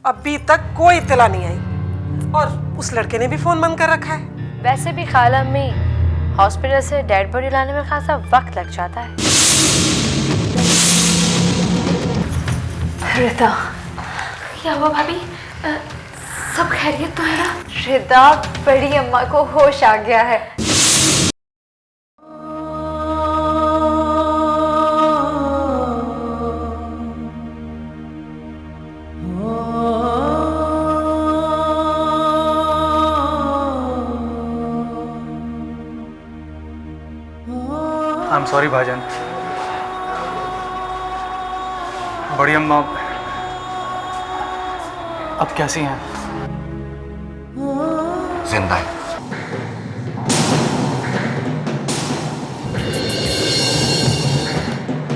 अभी तक कोई इत्तला नहीं आई और उस लड़के ने भी फोन बंद कर रखा है। वैसे भी खाला अम्मी, हॉस्पिटल से डेड बॉडी लाने में खासा वक्त लग जाता है। रिदा, क्या हुआ भाभी? सब खैरियत तो है ना? रिदा, बड़ी अम्मा को होश आ गया है। आई एम सॉरी भाईजान। बड़ी अम्मा अब कैसी हैं? जिंदा है।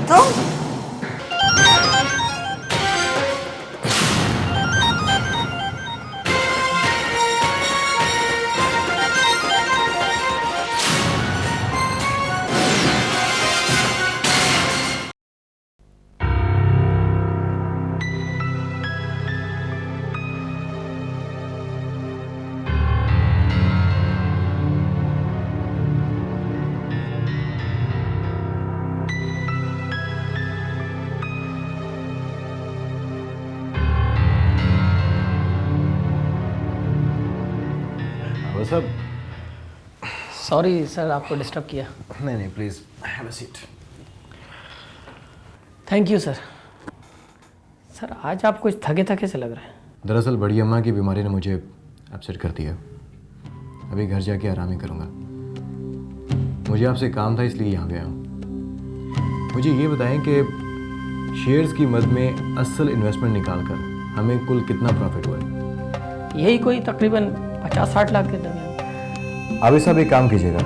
तुम वो सब सॉरी सर, आपको डिस्टर्ब किया। नहीं please have a seat. Thank you sir. Sir आज आप कुछ थके थके से लग रहे हैं। दरअसल बड़ी अम्मा की बीमारी ने मुझे अपसेट कर दिया। अभी घर जाके आराम ही करूँगा। मुझे आपसे काम था इसलिए यहाँ पे आया हूँ। मुझे ये बताएं कि शेयर्स की मद में असल इन्वेस्टमेंट निकाल कर हमें कुल कितना प्रॉफिट हुआ है? यही कोई तकरीबन 50-60 लाख के दरमियान। अभी सब एक काम कीजिएगा,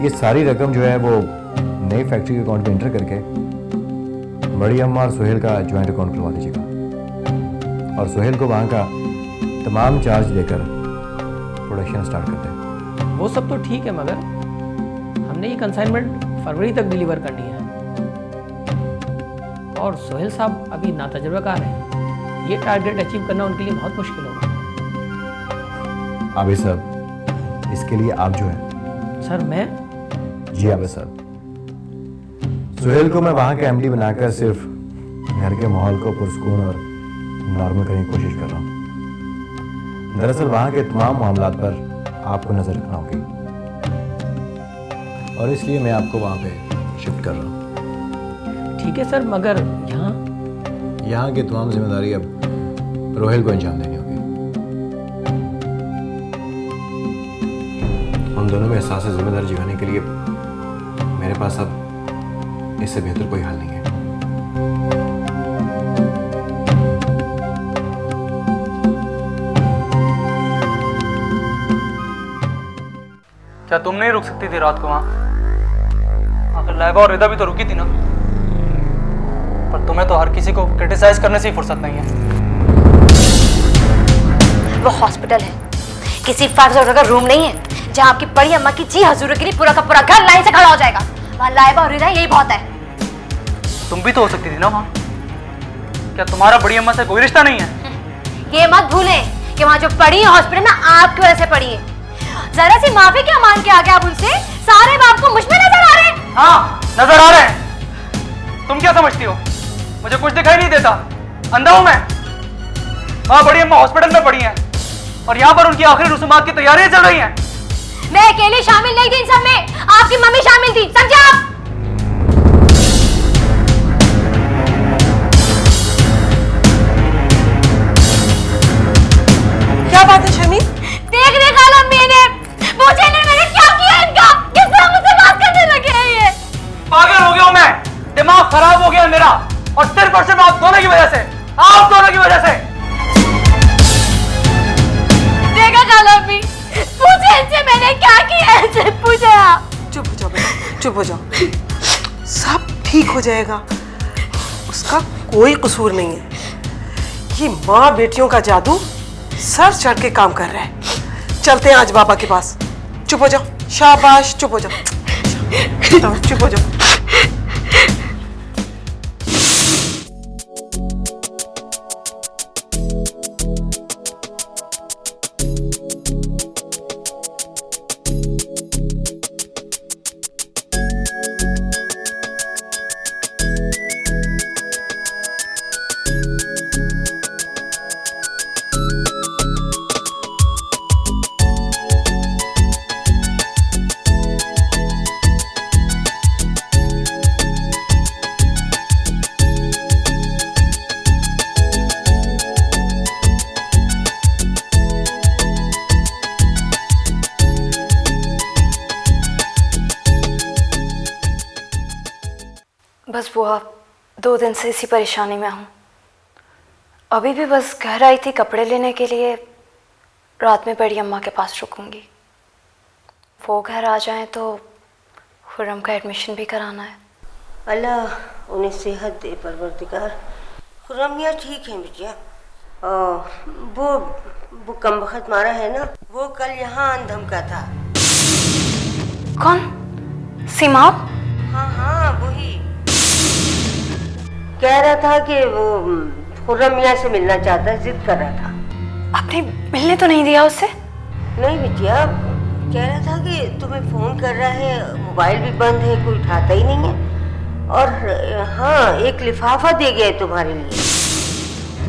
ये सारी रकम जो है वो नई फैक्ट्री के अकाउंट में एंटर करके बड़ी अम्मा और सुहेल का ज्वाइंट अकाउंट खुलवा दीजिएगा और सुहेल को वहाँ का तमाम चार्ज देकर प्रोडक्शन स्टार्ट करते हैं। वो सब तो ठीक है, मगर हमने ये कंसाइनमेंट फरवरी तक डिलीवर करनी है और सुहेल साहब अभी नातजुर्बाकार हैं। ये टारगेट अचीव करना उनके लिए बहुत मुश्किल होगा। आबिद साहब, इसके लिए आप जो है। सर मैं? जी आबिद साहब, सुहेल को मैं वहाँ के एमडी बनाकर सिर्फ घर के माहौल को पुरसकून और नॉर्मल करने की कोशिश कर रहा हूँ। दरअसल वहाँ के तमाम मामलात पर आपको नज़र रखना होगी और इसलिए मैं आपको वहाँ पे शिफ्ट कर रहा हूँ। ठीक है सर, मगर यहाँ की तमाम जिम्मेदारी अब रोहेल को अंजाम देनी होगी। हम दोनों में एहसास जिम्मेदारी जगाने के लिए मेरे पास अब इससे बेहतर कोई हल नहीं है। क्या तुम नहीं रुक सकती थी रात को वहां? आखिर लाइबा और रिदा भी तो रुकी थी ना। पर तुम्हें तो हर किसी को क्रिटिसाइज करने से ही फुर्सत नहीं है। वो हॉस्पिटल है, किसी 500 का रूम नहीं है जहाँ आपकी बड़ी अम्मा की जी हजूर के लिए पूरा का पूरा घर लाइन से खड़ा हो जाएगा। वहाँ लाइबा और रिदा यही बहुत है। तुम भी तो हो सकती थी ना वहाँ। क्या तुम्हारा बड़ी अम्मा से कोई रिश्ता नहीं है? ये मत भूलें कि वहाँ जो पड़ी है हॉस्पिटल में आपकी वजह से पड़ी है। जरा सी माफी क्या मान के आगे आप उनसे, सारे बाप को मुझ में नजर आ रहे हैं। हाँ नजर आ रहे हैं। तुम क्या समझती हो मुझे कुछ दिखाई नहीं देता? अंधा हूं मैं? वहाँ बड़ी अम्मा हॉस्पिटल में पड़ी हैं और यहाँ पर उनकी आखिरी रस्मात की तैयारियां चल रही हैं। मैं अकेली शामिल नहीं थी इन सब में, आपकी मम्मी शामिल थी, समझे आप? क्या बात है शमी? देख रहे खाला मैंने पूछे नहीं मैंने क्या किया इनका, किस तरह मुझसे बात करने लगे हैं ये। पागल हो गया हूं मैं, दिमाग खराब हो गया मेरा और सिर्फ आप दोनों की वजह से, आप दोनों की वजह से। देखा खाला भी, पूछे इनसे मैंने क्या किया है, पूछे आप। चुप हो जाओ बेटा, चुप हो जाओ, सब ठीक हो जाएगा। उसका कोई कसूर नहीं है। ये माँ बेटियों का जादू सर चढ़ के काम कर रहा है। चलते हैं आज बाबा के पास। चुप हो जाओ, शाबाश, चुप हो जाओ, चुप हो जाओ। बस बुआ 2 दिन से इसी परेशानी में हूँ। अभी भी बस घर आई थी कपड़े लेने के लिए, रात में बड़ी अम्मा के पास रुकूंगी। वो घर आ जाएं तो खुर्रम का एडमिशन भी कराना है। अल्लाह उन्हें सेहत दे परवरदिगार। खुर्रम मियाँ ठीक है बिटिया। वो कमबख्त मारा है ना, वो कल यहाँ अंधम का था। कौन? सीमाब? हाँ वही। कह रहा था कि वो खुर्रम मियाँ से मिलना चाहता है, जिद कर रहा था। आपने मिलने तो नहीं दिया उससे? नहीं बिटिया, कह रहा था कि तुम्हें फ़ोन कर रहा है, मोबाइल भी बंद है, कोई उठाता ही नहीं है। और हाँ, एक लिफाफा दे गया है तुम्हारे लिए।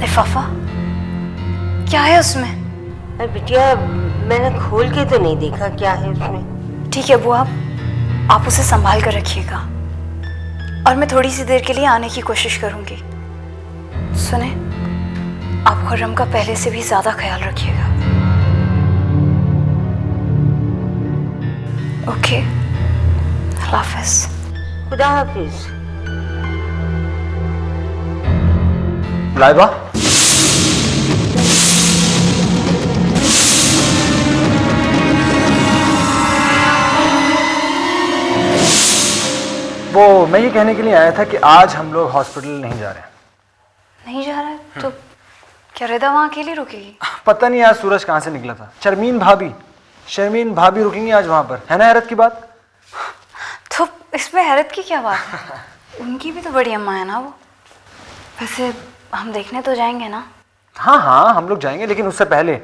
लिफाफा? क्या है उसमें? अरे बिटिया, मैंने खोल के तो नहीं देखा क्या है उसमें। ठीक है बुआ, आप उसे संभाल कर रखिएगा और मैं थोड़ी सी देर के लिए आने की कोशिश करूंगी। सुने, आप खुर्रम का पहले से भी ज्यादा ख्याल रखिएगा। ओके, अल्लाह हाफिज। खुदा हाफिज। लाइबा, वो मैं ये कहने के लिए आया था कि आज हम लोग हॉस्पिटल नहीं जा रहे हैं। नहीं जा रहा है तो क्या रिदा वहाँ अकेली रुकेगी? पता नहीं आज सूरज कहाँ से निकला था। शर्मीन भाभी रुकेंगी आज वहाँ पर, है ना हैरत की बात? तो इसमें हैरत की क्या बात है? उनकी भी तो बड़ी अम्मा है ना वो। वैसे हम देखने तो जाएंगे ना? हाँ हम लोग जाएंगे, लेकिन उससे पहले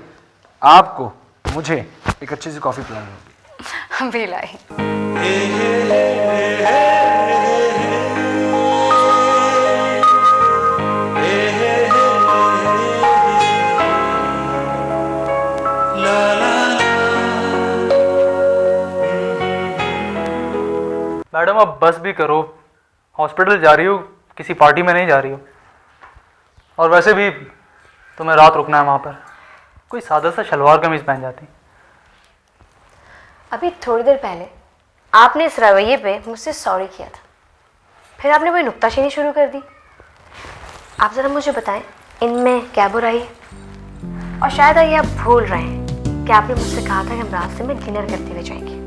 आपको मुझे एक अच्छी सी कॉफ़ी पिलानी होगी। हम भी लाई। मैडम अब बस भी करो, हॉस्पिटल जा रही हो, किसी पार्टी में नहीं जा रही हो। और वैसे भी तुम्हें रात रुकना है वहाँ पर, कोई सादा सा शलवार कमीज पहन जाती। अभी थोड़ी देर पहले आपने इस रवैये पे मुझसे सॉरी किया था, फिर आपने वही नुक्ताचीनी शुरू कर दी। आप ज़रा मुझे बताएं इनमें क्या बुराई है? और शायद ये आप भूल रहे हैं कि आपने मुझसे कहा था कि हम रास्ते में डिनर करते हुए जाएंगे।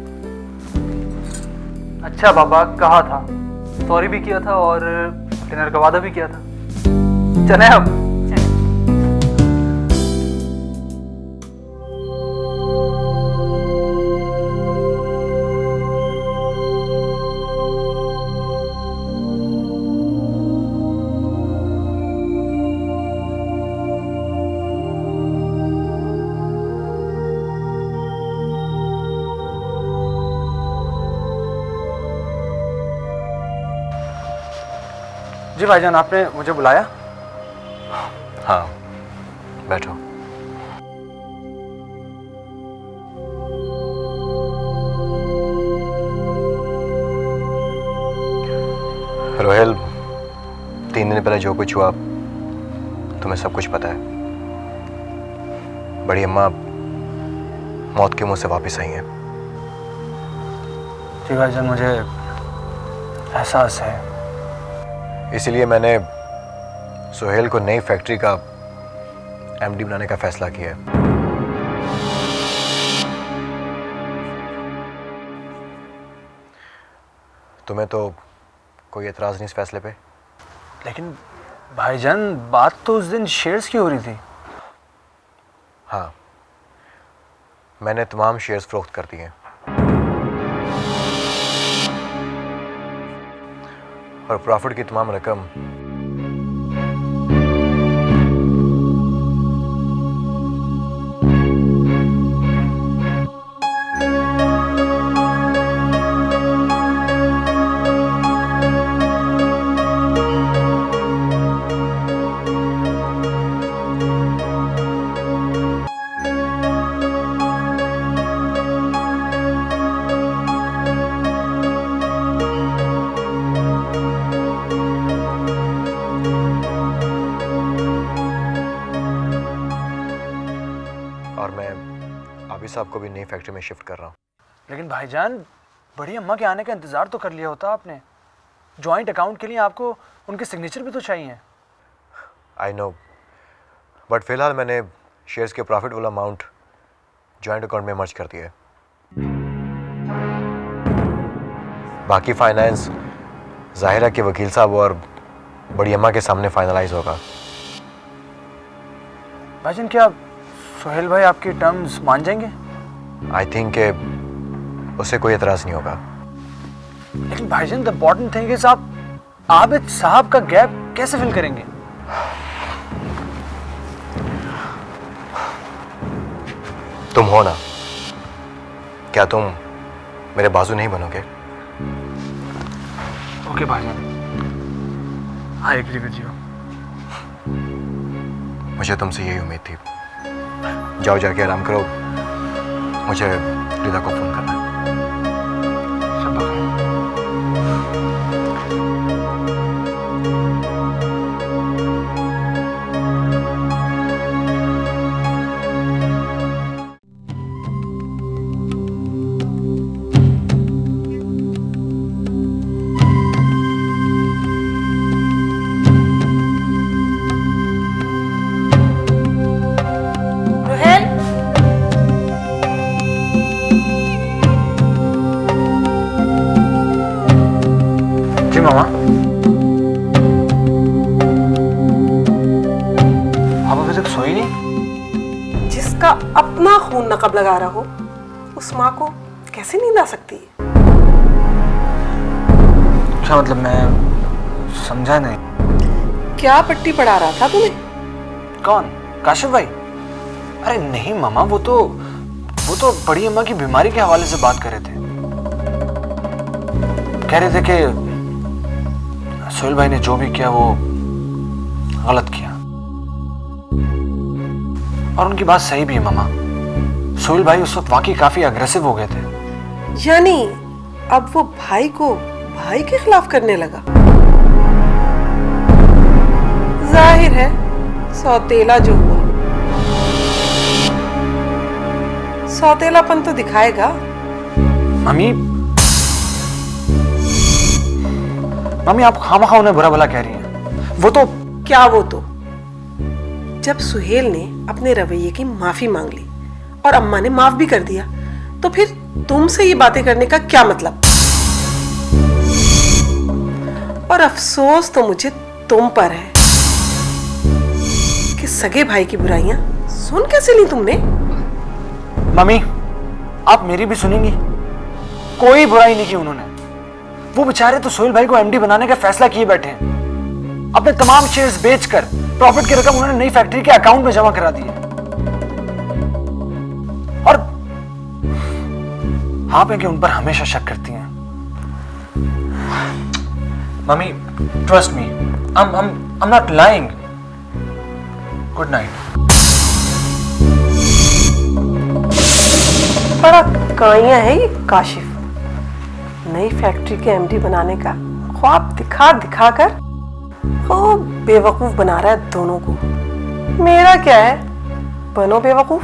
अच्छा बाबा, कहा था, सॉरी भी किया था और डिनर का वादा भी किया था। चलें अब। जी भाईजान, आपने मुझे बुलाया? हाँ, बैठो। रोहेल, 3 दिन पहले जो कुछ हुआ तुम्हें सब कुछ पता है। बड़ी अम्मा मौत के मुंह से वापस आई हैं। जी भाईजान, मुझे एहसास है। इसीलिए मैंने सोहेल को नई फैक्ट्री का एमडी बनाने का फैसला किया है। तुम्हें तो कोई एतराज़ नहीं इस फैसले पे? लेकिन भाईजान, बात तो उस दिन शेयर्स की हो रही थी। हाँ, मैंने तमाम शेयर्स फरोख्त कर दिए और प्रॉफिट की तमाम रकम और मैं आबिद साहब को भी नई फैक्ट्री में शिफ्ट कर रहा हूँ। लेकिन भाईजान, बड़ी अम्मा के आने का इंतज़ार तो कर लिया होता आपने। जॉइंट अकाउंट के लिए आपको उनके सिग्नेचर भी तो चाहिए। आई नो, बट फिलहाल मैंने शेयर्स के प्रॉफिट वाला अमाउंट जॉइंट अकाउंट में मर्ज कर दिया है। बाकी फाइनेंस ज़ाहिरा के वकील साहब और बड़ी अम्मा के सामने फाइनलाइज होगा। भाईजान, क्या सोहेल भाई आपके टर्म्स मान जाएंगे? आई थिंक उसे कोई एतराज़ नहीं होगा। लेकिन भाईजान, द इम्पोर्टेंट थिंग इज आप आबिद साहब का गैप कैसे फिल करेंगे? तुम हो ना, क्या तुम मेरे बाजू नहीं बनोगे? ओके भाईजान, आई एग्री विद यू। मुझे तुमसे यही उम्मीद थी। जाओ जाके आराम करो, मुझे रिदा को फोन करना है। मामा, आप अभी तक सोई नहीं? जिसका अपना खून नकब लगा रहा हो उस माँ को कैसे नींद आ सकती है? क्या मतलब? मैं समझा नहीं। क्या पट्टी पढ़ा रहा था तुम्हें? कौन? काशिफ भाई? अरे नहीं मामा, वो तो बड़ी अम्मा की बीमारी के हवाले से बात कर रहे थे। कह रहे थे कि सोहेल भाई ने जो भी किया वो गलत किया। और उनकी बात सही भी है मामा। सोहेल भाई उस वक्त वाकई काफी अग्रेसिव हो गए थे। यानी अब वो भाई को भाई के खिलाफ करने लगा। जाहिर है सौतेला जो हुआ, सौतेलापन तो दिखाएगा। मम्मी, आप खामखा उन्हें बुरा भला कह रही हैं। वो तो क्या वो तो? जब सुहेल ने अपने रवैये की माफी मांग ली और अम्मा ने माफ भी कर दिया, तो फिर तुमसे ये बातें करने का क्या मतलब? और अफसोस तो मुझे तुम पर है कि सगे भाई की बुराइयां सुन कैसे ली तुमने? मम्मी, आप मेरी भी सुनेंगी? कोई बुराई नहीं की उन्होंने। वो बेचारे तो सोहेल भाई को एमडी बनाने का फैसला किए बैठे हैं। अपने तमाम शेयर्स बेचकर प्रॉफिट की रकम उन्होंने नई फैक्ट्री के अकाउंट में जमा करा दी है। और आप हैं कि उन पर हमेशा शक करती हैं। Mummy, trust me, I'm not lying. Good night. बड़ा काइया है ये काशिफ, नई फैक्ट्री के एमडी बनाने का ख्वाब दिखा दिखा कर खूब बेवकूफ बना रहा है दोनों को। मेरा क्या है, बनो बेवकूफ।